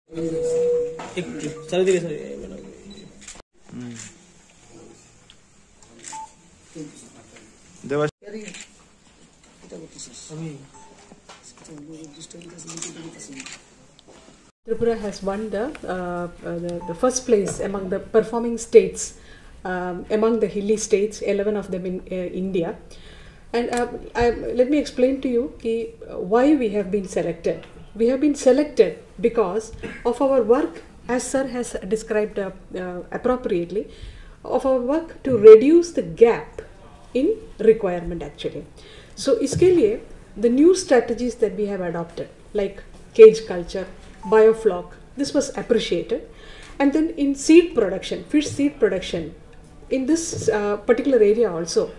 चलो देखिए sir देवाश Tripura has won the first place among the performing states, among the hilly states, 11 of them in India. And let me explain to you why we have been selected. We have been selected because of our work, as sir has described appropriately, of our work to reduce the gap in requirement actually. So iske liye the new strategies that we have adopted, like cage culture, biofloc, this was appreciated. And then in seed production, fish seed production, in this particular area also,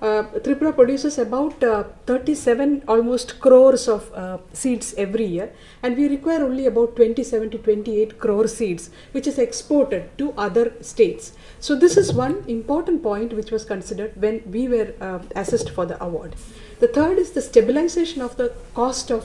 Tripura produces about 37 almost crores of seeds every year, and we require only about 27 to 28 crore seeds, which is exported to other states. So this is one important point which was considered when we were assessed for the award. The third is the stabilization of the cost of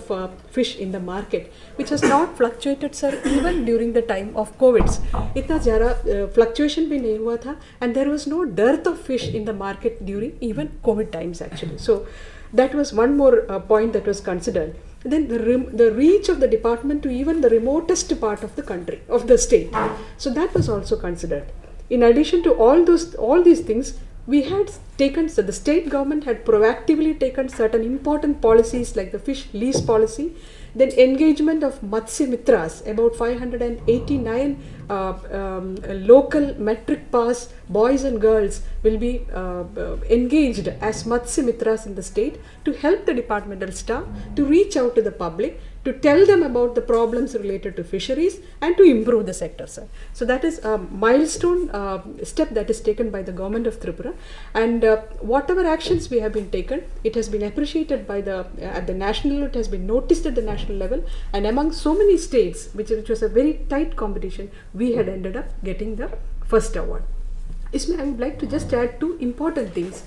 fish in the market, which has not fluctuated, sir, even during the time of COVID. Itna jara fluctuation bhi nahi hua tha, and there was no dearth of fish in the market during even COVID times actually. So that was one more point that was considered. Then the reach of the department to even the remotest part of the country, of the state. So that was also considered. In addition to all these things, we had taken, so the state government had proactively taken certain important policies like the fish lease policy, then engagement of Matsya Mitras, about 589 local metric pass boys and girls will be engaged as Matsya Mitras in the state to help the departmental staff to reach out to the public, to tell them about the problems related to fisheries and to improve the sector, sir. So that is a milestone step that is taken by the government of Tripura, and whatever actions we have been taken, it has been appreciated by at the national level, it has been noticed at the national level, and among so many states, which was a very tight competition, we had ended up getting the first award. Isme, I would like to just add two important things.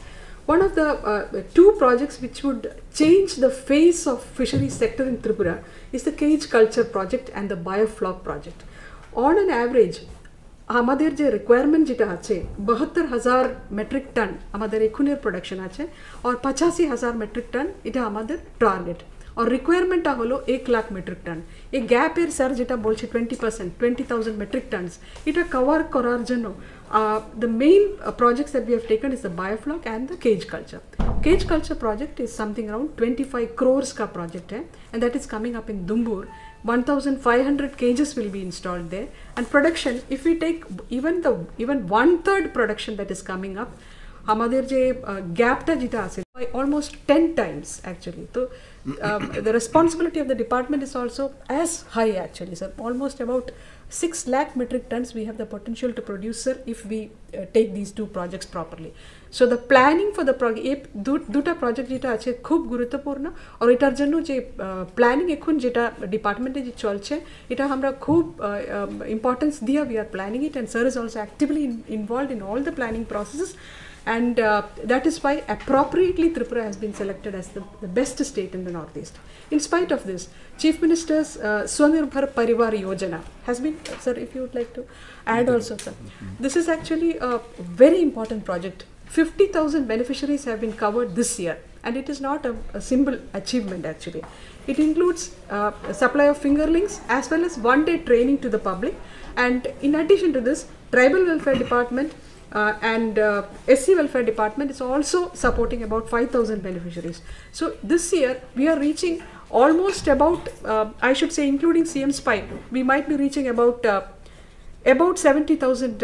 One of the two projects which would change the face of fisheries sector in Tripura is the cage culture project and the biofloc project. On an average, আমাদের যে requirement যেটা আছে ৭২,০০০ metric ton আমাদের এখনের production আছে, আর ৮৫,০০০ metric ton এটা আমাদের target, আর রিকোয়ারমেন্টটা হলো ১,০০,০০০ মেট্রিক টন। এই গ্যাপের স্যার যেটা বলছে 20%, 20,000 মেট্রিক টনস, এটা কভার করার জন্য the main projects that we have taken is the biofloc and the cage culture. Cage culture project is something around 25 crores ka project hai, and that is coming up in Dumbur. 1,500 cages will be installed there, and production, if we take even 1/3 production that is coming up, hamader je gap ta jita ase by almost 10 times actually. So the responsibility of the department is also as high actually, sir. Almost about 6 lakh metric tons we have the potential to produce, sir, if we take these two projects properly. So the planning for the project, দুটা project যেটা আছে খুব গুরুত্বপূর্ণ, আর এটার জন্য যে planning এখন যেটা ডিপার্টমেন্টে যে চলছে এটা আমরা খুব ইম্পর্টেন্স দিয়ে we are planning it, and sir is also actively involved in all the planning processes, and that is why appropriately Tripura has been selected as the best state in the Northeast. In spite of this, Chief Minister's Swanirbar Parivar Yojana has been, sir, if you would like to add also, sir. This is actually a very important project. 50,000 beneficiaries have been covered this year, and it is not a simple achievement actually. It includes supply of fingerlings as well as one-day training to the public, and in addition to this, Tribal Welfare Department and SC Welfare Department is also supporting about 5,000 beneficiaries. So this year we are reaching almost about, I should say including CM Spy, we might be reaching about 70,000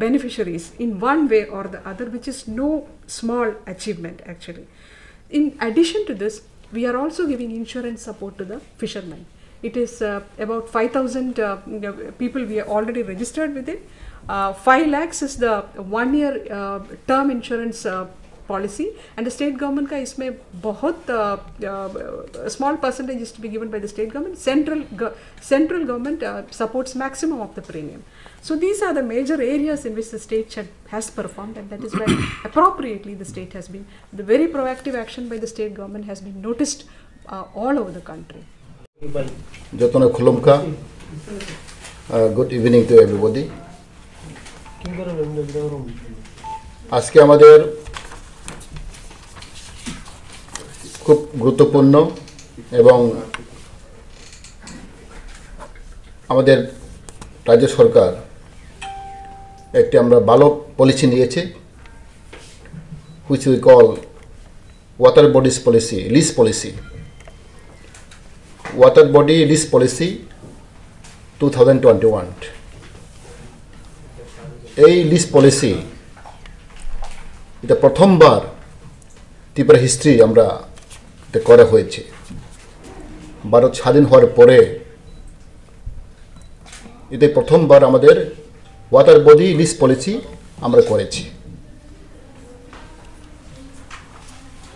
beneficiaries in one way or the other, which is no small achievement actually. In addition to this, we are also giving insurance support to the fishermen. It is about 5,000 people we are already registered with it. 5 lakhs is the 1-year term insurance policy, and the state government ka isme bahut small percentage is to be given by the state government. Central government supports maximum of the premium. So these are the major areas in which the state has performed, and that is why appropriately the state has been, the very proactive action by the state government has been noticed all over the country. जतने खुलमका Good evening to everybody. আজকে আমাদের খুব গুরুত্বপূর্ণ এবং আমাদের রাজ্য সরকার একটি আমরা ভালো পলিসি নিয়েছে, which we call water bodies policy, lease policy. Water body lease policy 2021. এই লিস্ট পলিসি এটা প্রথমবার ত্রিপুরা হিস্ট্রি আমরা এটা করা হয়েছে। ভারত স্বাধীন হওয়ার পরে এটা প্রথমবার আমাদের ওয়াটার বডি লিস্ট পলিসি আমরা করেছি।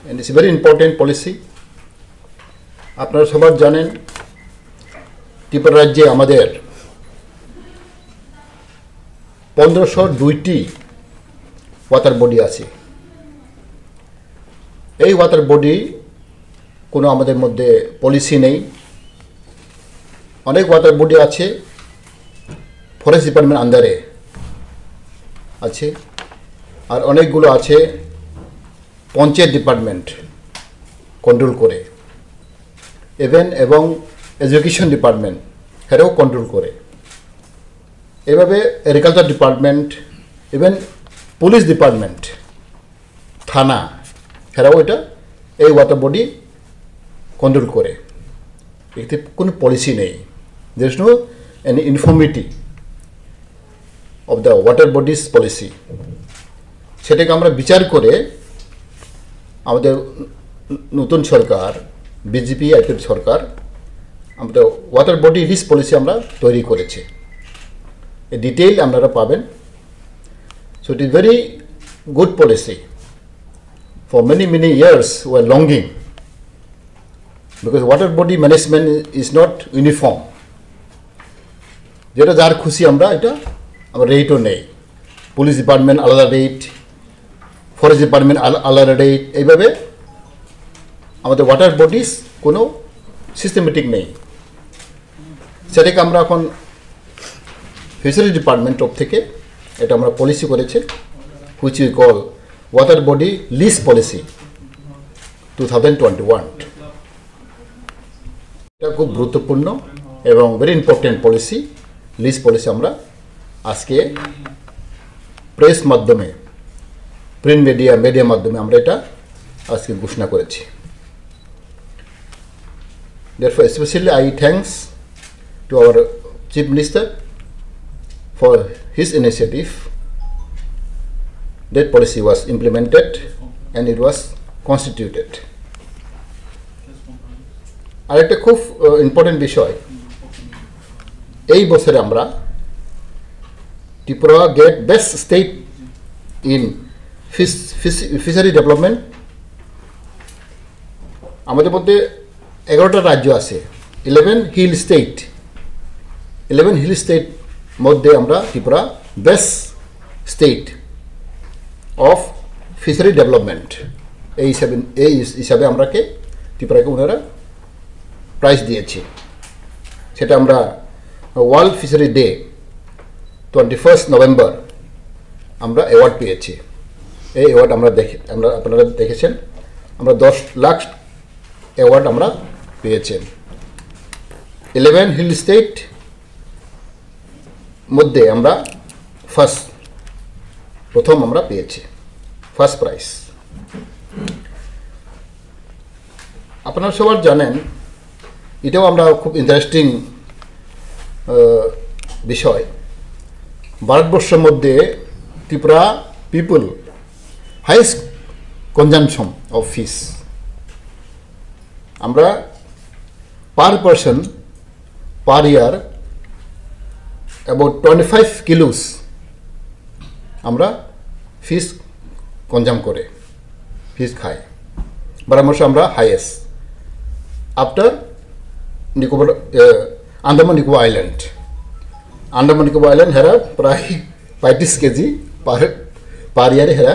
And it's very important policy. আপনারা সবাই জানেন ত্রিপুরা রাজ্যে আমাদের 1502টি ওয়াটার বডি আছে। এই ওয়াটার বডি কোনো আমাদের মধ্যে পলিসি নেই। অনেক ওয়াটার বডি আছে ফরেস্ট ডিপার্টমেন্ট আন্ডারে আছে, আর অনেকগুলো আছে পঞ্চায়েত ডিপার্টমেন্ট কন্ট্রোল করে, এবং এডুকেশন ডিপার্টমেন্ট এরাও কন্ট্রোল করে। এভাবে agriculture department, even police department, থানা এরাও এটা এই ওয়াটার বডি কন্ট্রোল করে। এতে কোনো পলিসি নেই। There is no any uniformity of the water bodies policy. সেটাকে আমরা বিচার করে আমাদের নতুন সরকার, বিজেপি আইপিএফ সরকার, আমরা ওয়াটার বডি লিস্ট পলিসি আমরা তৈরি করেছি। এই ডিটেইল আপনারা পাবেন। So it is very good policy. For many years we are longing, because water body management is not uniform. যেটা যার খুশি আমরা এটা আমরা রেটও নেই। পুলিশ ডিপার্টমেন্ট আলাদা রেট, ফরেস্ট ডিপার্টমেন্ট আলাদা রেট, এইভাবে আমাদের ওয়াটার বডিজ কোনো সিস্টেমেটিক নেই। সেটাকে আমরা এখন ফিশারি ডিপার্টমেন্ট থেকে এটা আমরা পলিসি করেছে, which we call water body lease policy 2021। এটা খুব গুরুত্বপূর্ণ এবং very important policy. Lease policy আমরা আজকে প্রেস মাধ্যমে, প্রিন্ট মিডিয়া মাধ্যমে আমরা এটা আজকে ঘোষণা করেছি। Therefore, especially I thanks to our Chief Minister for his initiative. That policy was implemented and it was constituted. আর একটা খুব ইম্পর্টেন্ট বিষয়, এই বছরে আমরা Tripura got best state in fishery development. আমাদের মধ্যে 11টা রাজ্য আছে, 11 হিল স্টেট। 11 হিল স্টেট মধ্যে আমরা Tripura best state of fishery development এই হিসাবে আমরাকে ত্রিপুরাকে ওনারা প্রাইজ দিয়েছে। সেটা আমরা ওয়ার্ল্ড ফিশারি ডে 21 নভেম্বর আমরা অ্যাওয়ার্ড পেয়েছি। এই অ্যাওয়ার্ড আপনারা দেখেছেন, আমরা 10 লাখ অ্যাওয়ার্ড আমরা পেয়েছেন। 11 হিল স্টেট মধ্যে আমরা প্রথম আমরা পেয়েছি, ফার্স্ট প্রাইজ। আপনারা সবাই জানেন, এটাও আমরা খুব ইন্টারেস্টিং বিষয়। ভারতবর্ষের মধ্যে Tripura people highest consumption of fish. আমরা per person per year about 25 kilos আমরা ফিশ কনজাম করে, ফিশ খাই। ভারতবর্ষে আমরা highest after Nicobar, Andaman Nicobar island. Andaman Nicobar island হেরা প্রায় 35 কেজি পার ইয়ারে হেরা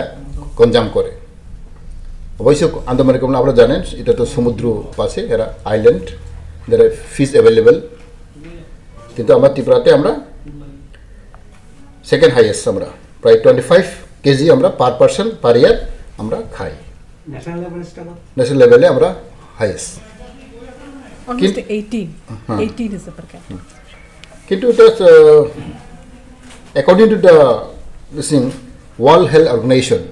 কনজাম করে। অবশ্য আন্দামান নিকোবর আপনারা জানেন এটা তো সমুদ্র পাশে, এরা island, there are fish available, কিন্তু আমার ত্রিপুরাতে আমরা সেকেন্ড হাইয়েস্ট, আমরা প্রায় 25 কেজি আমরা পার পার্সন পার ইয়ার আমরা খাই। ন্যাশনাল লেভেলে আমরা highest, Almost 18. 18 is the per capita. কিন্তু এটা according to the World Health Organization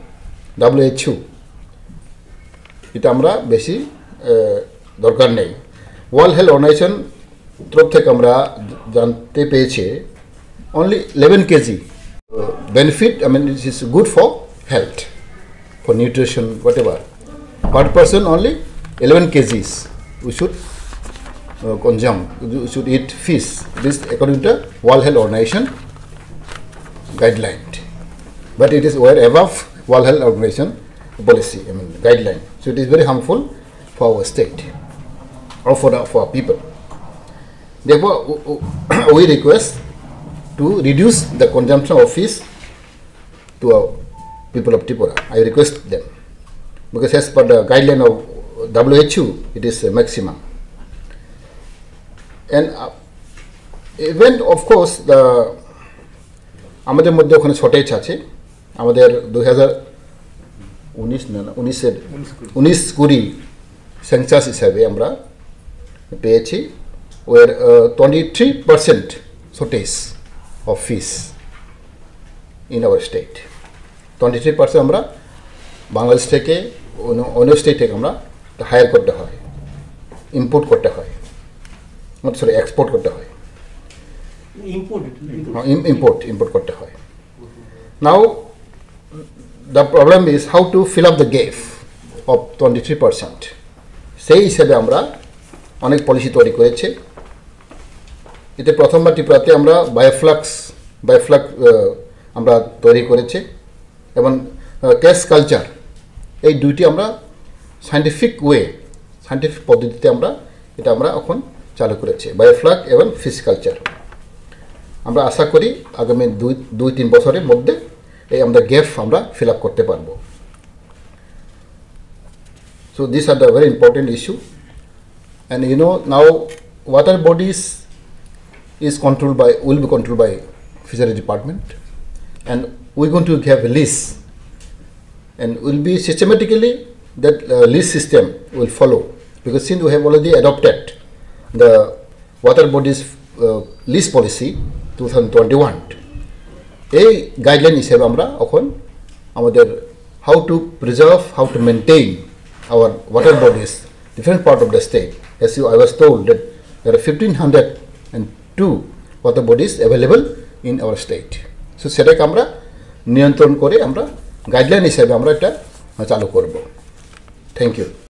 WHO, এটা আমরা বেশি দরকার নেই। ওয়ার্ল্ড হেলথ অর্গানাইজেশন তরফ থেকে আমরা জানতে পেয়েছি only 11 kg benefit, I mean it is good for health, for nutrition, whatever. Per person only 11 kgs we should consume, we should eat fish. This according to World Health Organization guideline, but it is way above World Health Organization policy, I mean guideline. So it is very harmful for our state or for our people. Therefore, we request to reduce the consumption of fish to our people of Tripura. I request them, because as per the guideline of WHO, it is a maximum. And even of course the আমাদের মধ্যে ওখানে shortage আছে। আমাদের 2019-20 census হিসাবে আমরা পেয়েছি war 23% shortage of fish in our state. 23% আমরা বাংলাদেশ থেকে অন্য স্টেট থেকে আমরা হায়ার করতে হয়, ইম্পোর্ট করতে হয়, সরি এক্সপোর্ট করতে হয়, ইম্পোর্ট করতে হয়। Now the problem is how to fill up the gap of 23%। সেই হিসেবে আমরা অনেক পলিসি তৈরি করেছে। এতে প্রথমবার ত্রিপুরাতে আমরা বায়োফ্লাক্স আমরা তৈরি করেছি, এবং ক্যাশ কালচার, এই দুইটি আমরা সায়েন্টিফিক পদ্ধতিতে আমরা এখন চালু করেছি, বায়োফ্লাক এবং ফিশ কালচার। আমরা আশা করি আগামী 2-3 বছরের মধ্যে এই আমাদের গ্যাপ আমরা ফিল আপ করতে পারবো। So these are the very important issue, and now water bodies will be controlled by Fisheries Department, and we're going to have a lease, and will be systematically that lease system will follow, because since we have already adopted the water bodies lease policy 2021, এই guideline হিসেবে আমরা এখন আমাদের how to preserve, how to maintain our water bodies different part of the state. As I was told that there are 1502 water bodies available in our state. So সেটাকে আমরা নিয়ন্ত্রণ করে আমরা গাইডলাইন হিসেবে আমরা এটা চালু করব। Thank you.